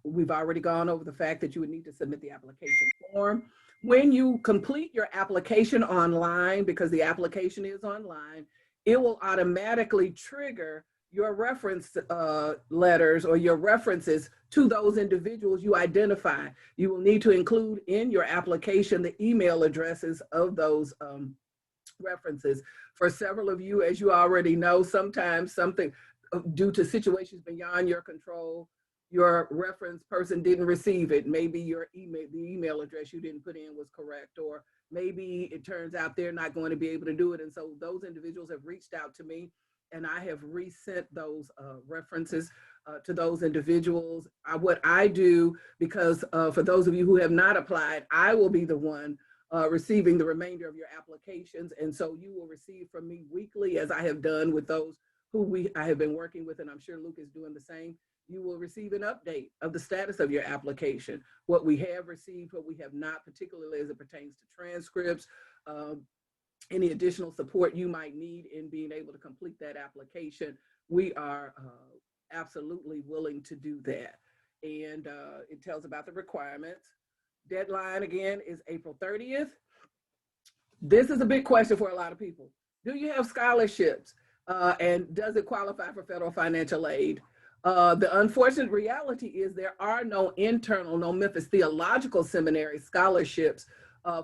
We've already gone over the fact that you would need to submit the application form. When you complete your application online, because the application is online, it will automatically trigger your reference letters or your references to those individuals you identify. You will need to include in your application the email addresses of those references. For several of you, as you already know, sometimes something due to situations beyond your control, your reference person didn't receive it. Maybe your email, the email address you didn't put in was correct, or maybe it turns out they're not going to be able to do it. And so those individuals have reached out to me, and I have resent those references to those individuals. What I do, because for those of you who have not applied, I will be the one receiving the remainder of your applications. And so you will receive from me weekly, as I have done with those who I have been working with, and I'm sure Luke is doing the same. You will receive an update of the status of your application, what we have received, what we have not, particularly as it pertains to transcripts, any additional support you might need in being able to complete that application. We are absolutely willing to do that. And it tells about the requirements. Deadline again is April 30th. This is a big question for a lot of people. Do you have scholarships? And does it qualify for federal financial aid? The unfortunate reality is there are no internal, no Memphis Theological Seminary scholarships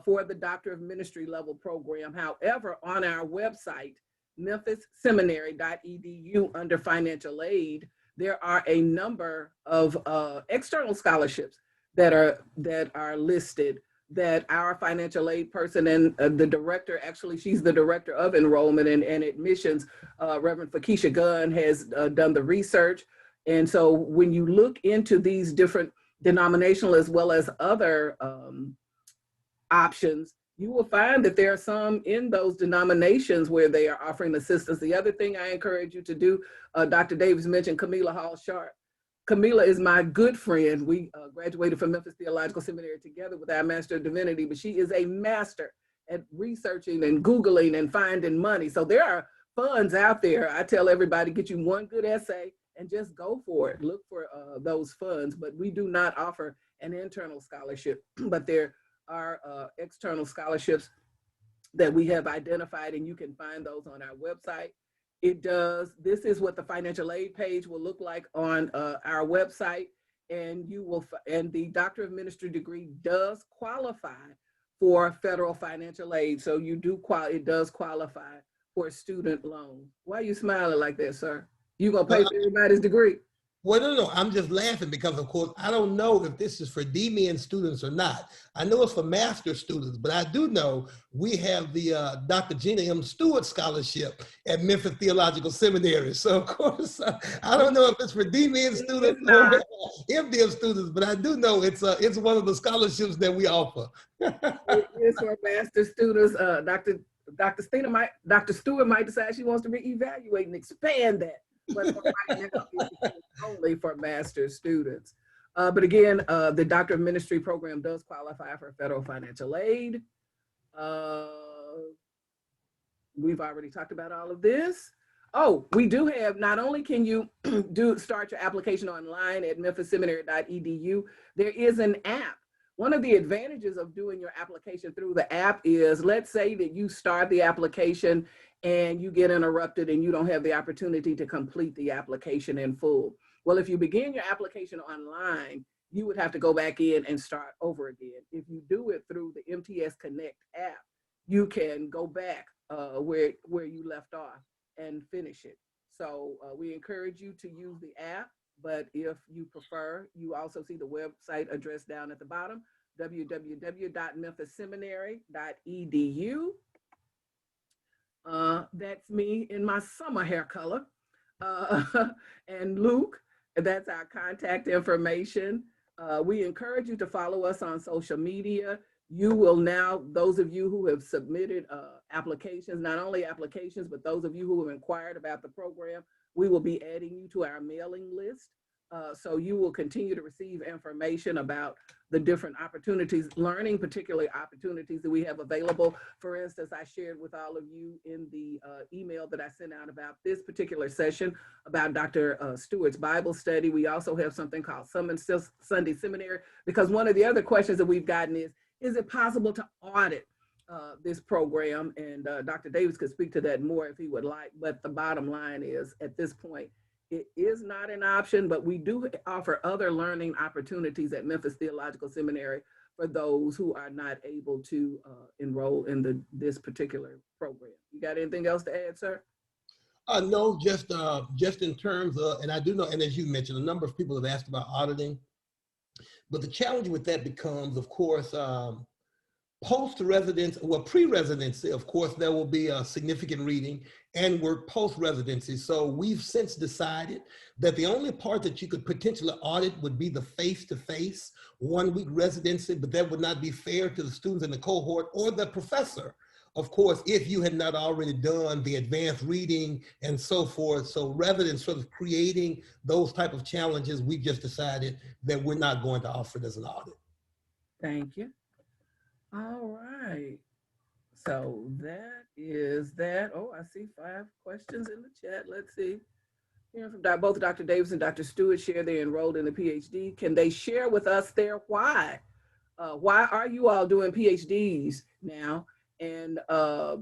for the Doctor of Ministry level program. However, on our website, memphisseminary.edu, under financial aid, there are a number of external scholarships that are listed, that our financial aid person and the director, actually she's the director of enrollment and admissions, Reverend Fakisha Gunn, has done the research. And so when you look into these different denominational as well as other options, you will find that there are some in those denominations where they are offering assistance. The other thing I encourage you to do, Dr. Davis mentioned Camila Hall Sharp. Camila is my good friend. We graduated from Memphis Theological Seminary together with our Master of Divinity, but she is a master at researching and Googling and finding money. So there are funds out there. I tell everybody, get you one good essay and just go for it. Look for those funds, but we do not offer an internal scholarship, but there are external scholarships that we have identified, and you can find those on our website. It does. This is what the financial aid page will look like on our website, and and the Doctor of Ministry degree does qualify for federal financial aid. So it does qualify for a student loan. Why are you smiling like that, sir? You gonna pay for everybody's degree? Well, no, I'm just laughing because, of course, I don't know if this is for DMin students or not. I know it's for master's students, but I do know we have the Dr. Gina M. Stewart Scholarship at Memphis Theological Seminary. So, of course, I don't know if it's for DMin students or MDM students, but I do know it's one of the scholarships that we offer. It is for master's students. Dr. Stewart might decide she wants to reevaluate and expand that. But for right now, it's only for master's students. But again, the Doctor of Ministry program does qualify for federal financial aid. We've already talked about all of this. Oh, we do have, not only can you start your application online at memphisseminary.edu, there is an app. One of the advantages of doing your application through the app is, let's say that you start the application and you get interrupted and you don't have the opportunity to complete the application in full. Well, if you begin your application online, you would have to go back in and start over again. If you do it through the MTS Connect app, you can go back where you left off and finish it. So we encourage you to use the app, but if you prefer, you also see the website address down at the bottom, www.memphisseminary.edu. That's me in my summer hair color. And Luke, that's our contact information. We encourage you to follow us on social media. You will now, those of you who have submitted applications, not only applications, but those of you who have inquired about the program, we will be adding you to our mailing list. So you will continue to receive information about the different opportunities, learning particularly opportunities that we have available. For instance, I shared with all of you in the email that I sent out about this particular session about Dr. Stewart's Bible study. We also have something called Sunday Seminary, because one of the other questions that we've gotten is it possible to audit this program? And Dr. Davis could speak to that more if he would like, but the bottom line is, at this point, it is not an option, but we do offer other learning opportunities at Memphis Theological Seminary for those who are not able to enroll in this particular program. You got anything else to add, sir? No, just in terms of, and I do know, and as you mentioned, a number of people have asked about auditing, but the challenge with that becomes, of course, post-residency, well, pre-residency, of course, there will be a significant reading and work post-residency. So we've since decided that the only part that you could potentially audit would be the face-to-face 1-week residency, but that would not be fair to the students in the cohort or the professor, of course, if you had not already done the advanced reading and so forth. So rather than sort of creating those type of challenges, we've just decided that we're not going to offer it as an audit. Thank you. All right, so that is that. Oh, I see 5 questions in the chat. Let's see. Hearing from both Dr. Davis and Dr. Stewart share they're enrolled in the PhD. Can they share with us their why? Why are you all doing PhDs now? And was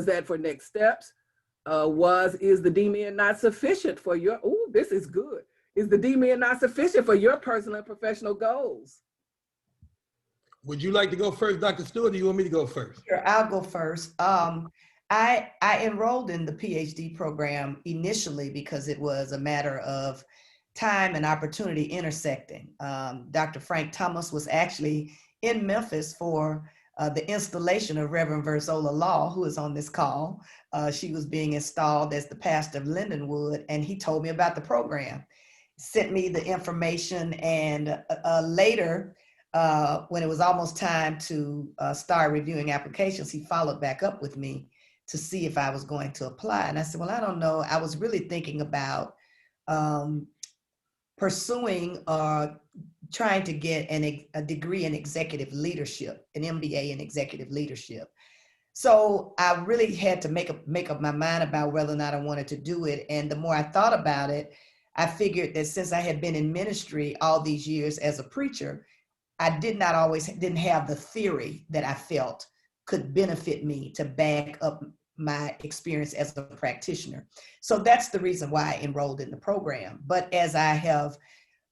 that for next steps? Is the DMin not sufficient for your, oh, this is good. Is the DMin not sufficient for your personal and professional goals? Would you like to go first, Dr. Stewart, or do you want me to go first? Sure, I'll go first. I enrolled in the PhD program initially because it was a matter of time and opportunity intersecting. Dr. Frank Thomas was actually in Memphis for the installation of Reverend Verzola Law, who is on this call. She was being installed as the pastor of Lindenwood, and he told me about the program, sent me the information, and later, when it was almost time to start reviewing applications, he followed back up with me to see if I was going to apply. And I said, well, I don't know. I was really thinking about pursuing trying to get a degree in executive leadership, an MBA in executive leadership. So I really had to make up my mind about whether or not I wanted to do it. And the more I thought about it, I figured that since I had been in ministry all these years as a preacher, I didn't have the theory that I felt could benefit me to back up my experience as a practitioner. So that's the reason why I enrolled in the program. But as I have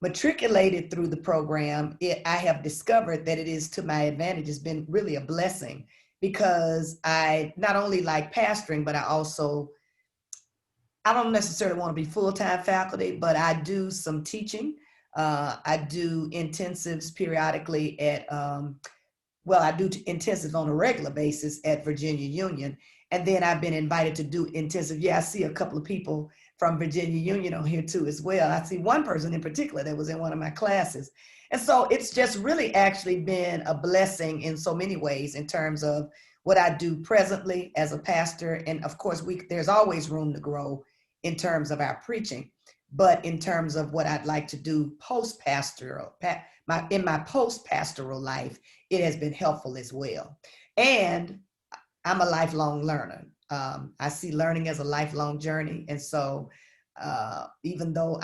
matriculated through the program, I have discovered that it is to my advantage. It's been really a blessing because I not only like pastoring, but I don't necessarily want to be full-time faculty, but I do some teaching. I do intensives periodically at, I do intensive on a regular basis at Virginia Union. And then I've been invited to do intensive. Yeah, I see a couple of people from Virginia Union on here too as well. I see one person in particular that was in one of my classes. And so it's just really actually been a blessing in so many ways in terms of what I do presently as a pastor. And of course, there's always room to grow in terms of our preaching. But in terms of what I'd like to do post-pastoral, in my post-pastoral life, it has been helpful as well. And I'm a lifelong learner. I see learning as a lifelong journey. And so even though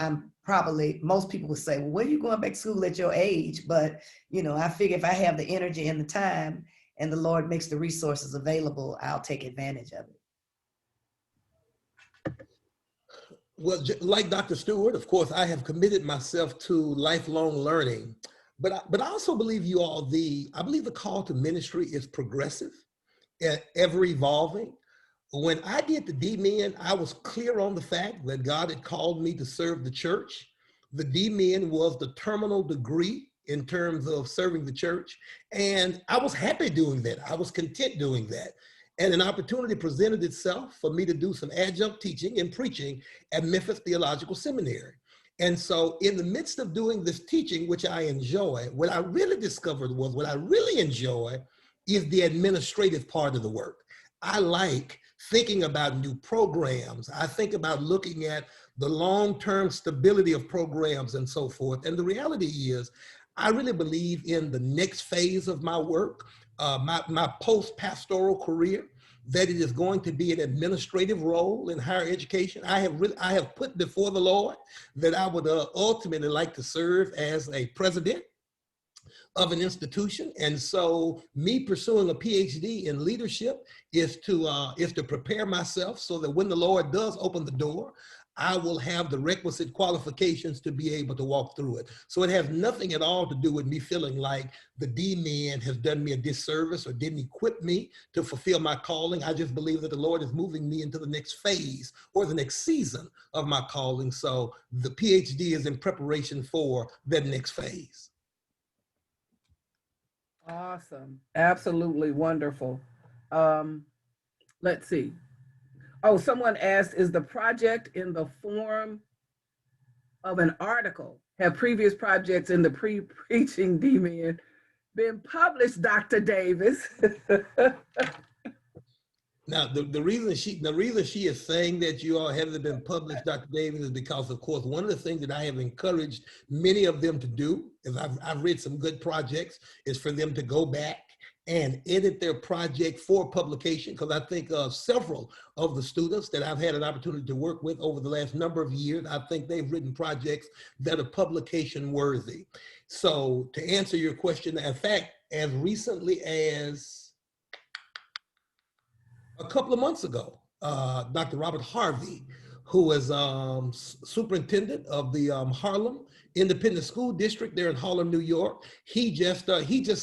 most people would say, well, when are you going back to school at your age? But, I figure if I have the energy and the time and the Lord makes the resources available, I'll take advantage of it. Well, like Dr. Stewart, of course, I have committed myself to lifelong learning, but I also believe I believe the call to ministry is progressive, ever evolving. When I did the DMin, I was clear on the fact that God had called me to serve the church. The DMin was the terminal degree in terms of serving the church, and I was happy doing that. I was content doing that. And an opportunity presented itself for me to do some adjunct teaching and preaching at Memphis Theological Seminary. And so in the midst of doing this teaching, which I enjoy, what I really discovered was what I really enjoy is the administrative part of the work. I like thinking about new programs. I think about looking at the long-term stability of programs and so forth. And the reality is, I really believe in the next phase of my work, my post-pastoral career, that it is going to be an administrative role in higher education. I have put before the Lord that I would ultimately like to serve as a president of an institution. And so me pursuing a PhD in leadership is to prepare myself so that when the Lord does open the door, I will have the requisite qualifications to be able to walk through it. So it has nothing at all to do with me feeling like the DMin has done me a disservice or didn't equip me to fulfill my calling. I just believe that the Lord is moving me into the next phase or the next season of my calling. So the PhD is in preparation for that next phase. Awesome. Absolutely wonderful. Let's see. Oh, someone asked, is the project in the form of an article? Have previous projects in the pre-preaching DMin been published, Dr. Davis? Now, the reason she is saying that you all haven't been published, Dr. Davis, is because, of course, one of the things that I have encouraged many of them to do, is I've read some good projects, is for them to go back and edit their project for publication, because I think several of the students that I've had an opportunity to work with over the last number of years, I think they've written projects that are publication worthy. So to answer your question, in fact, as recently as a couple of months ago, Dr. Robert Harvey, who is superintendent of the Harlem Independent School District there in Harlem, New York. He just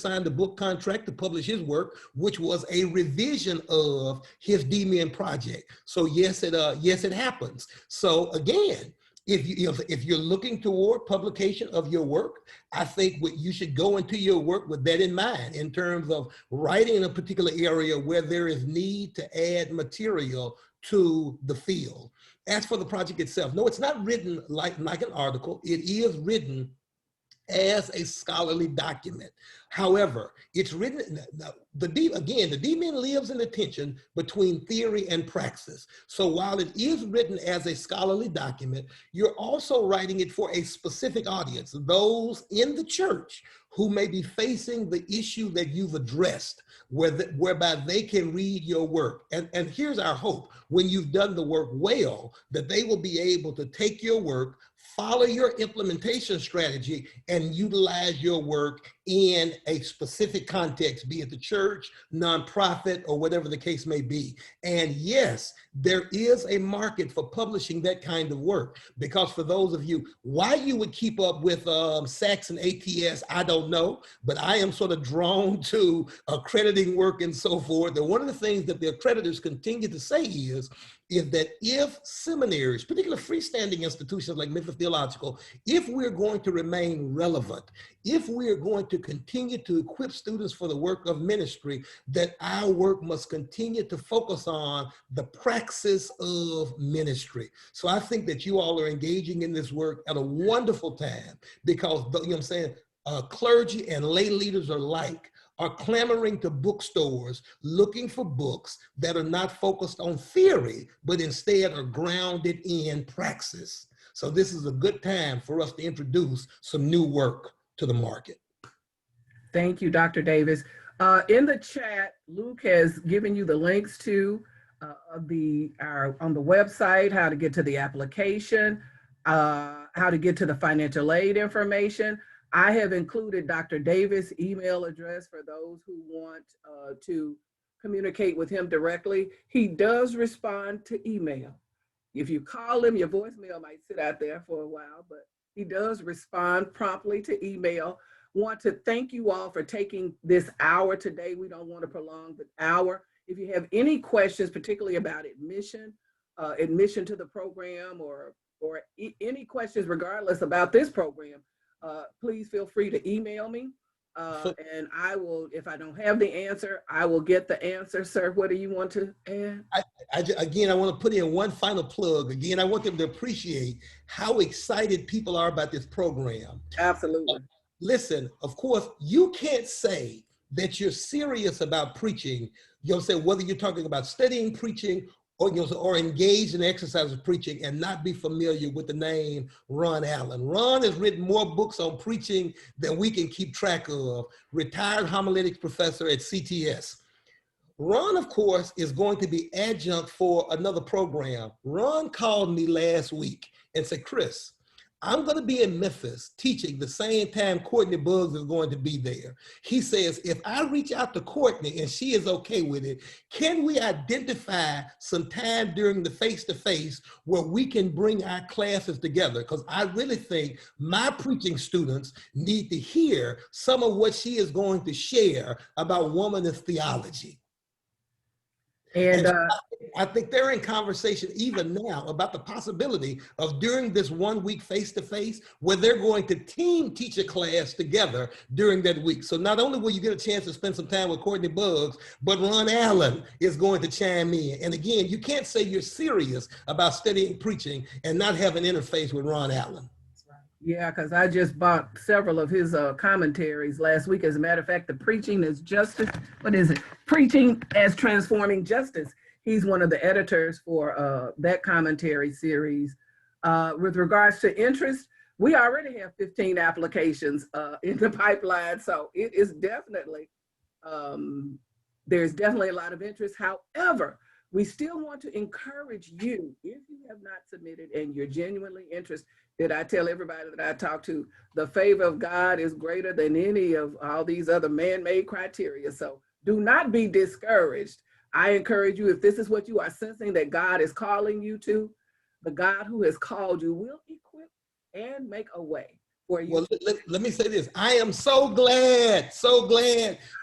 signed a book contract to publish his work, which was a revision of his DMin project. So yes, it happens. So again, if you're looking toward publication of your work, I think you should go into your work with that in mind, in terms of writing in a particular area where there is need to add material to the field. As for the project itself, no, it's not written like an article. It is written as a scholarly document. However, it's written, the DMin lives in the tension between theory and praxis. So while it is written as a scholarly document, you're also writing it for a specific audience, those in the church who may be facing the issue that you've addressed, whereby they can read your work. And here's our hope: when you've done the work well, that they will be able to take your work, follow your implementation strategy, and utilize your work in a specific context, be it the church, nonprofit, or whatever the case may be. And yes, there is a market for publishing that kind of work, because for those of you, why you would keep up with SACS and ATS, I don't know, but I am sort of drawn to accrediting work and so forth. And one of the things that the accreditors continue to say is that if seminaries, particularly freestanding institutions like Memphis Theological, if we're going to remain relevant, if we're going to continue to equip students for the work of ministry, that our work must continue to focus on the praxis of ministry. So I think that you all are engaging in this work at a wonderful time, because, you know what I'm saying, clergy and lay leaders alike are clamoring to bookstores looking for books that are not focused on theory, but instead are grounded in praxis. So this is a good time for us to introduce some new work to the market. Thank you, Dr. Davis. In the chat, Luke has given you the links to on the website, how to get to the application, how to get to the financial aid information. I have included Dr. Davis' email address for those who want to communicate with him directly. He does respond to email. If you call him, your voicemail might sit out there for a while, but he does respond promptly to email. Want to thank you all for taking this hour today. We don't want to prolong the hour. If you have any questions, particularly about admission to the program, or any questions regardless about this program, please feel free to email me, and I will, if I don't have the answer, I will get the answer. Sir, what do you want to add? Again, I want to put in one final plug. Again, I want them to appreciate how excited people are about this program. Absolutely. Listen, of course, you can't say that you're serious about preaching, you know, say whether you're talking about studying preaching or, you know, or engaged in the exercise of preaching, and not be familiar with the name Ron Allen. Ron has written more books on preaching than we can keep track of. Retired homiletics professor at CTS. Ron, of course, is going to be adjunct for another program. Ron called me last week and said, Chris, I'm going to be in Memphis teaching the same time Courtney Buggs is going to be there. He says, if I reach out to Courtney and she is okay with it, can we identify some time during the face-to-face where we can bring our classes together? Because I really think my preaching students need to hear some of what she is going to share about womanist theology. And I think they're in conversation even now about the possibility of during this 1 week face-to-face where they're going to team teach a class together during that week. So not only will you get a chance to spend some time with Courtney Buggs, but Ron Allen is going to chime in. And again, you can't say you're serious about studying preaching and not have an interface with Ron Allen. Yeah, because I just bought several of his commentaries last week. As a matter of fact, the Preaching is Justice. What is it? Preaching as Transforming Justice. He's one of the editors for that commentary series. With regards to interest, we already have 15 applications in the pipeline. So it is definitely, there's definitely a lot of interest. However, we still want to encourage you, if you have not submitted and you're genuinely interested. I tell everybody that I talk to, the favor of God is greater than any of all these other man-made criteria. So do not be discouraged. I encourage you, if this is what you are sensing that God is calling you to, the God who has called you will equip and make a way for you. Well, let me say this. I am so glad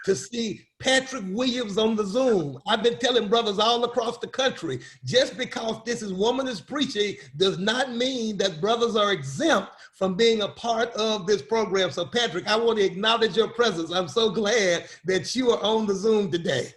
to see Patrick Williams on the Zoom. I've been telling brothers all across the country, just because this is womanist preaching does not mean that brothers are exempt from being a part of this program. So Patrick, I want to acknowledge your presence. I'm so glad that you are on the Zoom today.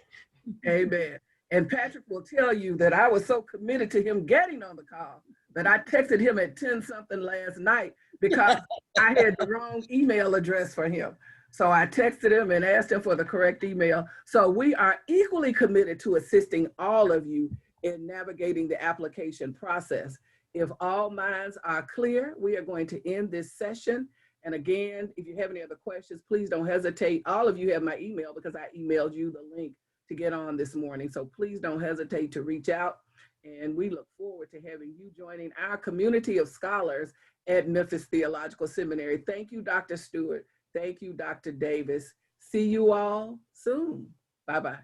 Amen. And Patrick will tell you that I was so committed to him getting on the call that I texted him at 10 something last night because I had the wrong email address for him. So I texted him and asked him for the correct email. So we are equally committed to assisting all of you in navigating the application process. If all minds are clear, we are going to end this session. And again, if you have any other questions, please don't hesitate. All of you have my email because I emailed you the link to get on this morning. So please don't hesitate to reach out. And we look forward to having you joining our community of scholars at Memphis Theological Seminary. Thank you, Dr. Stewart. Thank you, Dr. Davis. See you all soon. Bye-bye.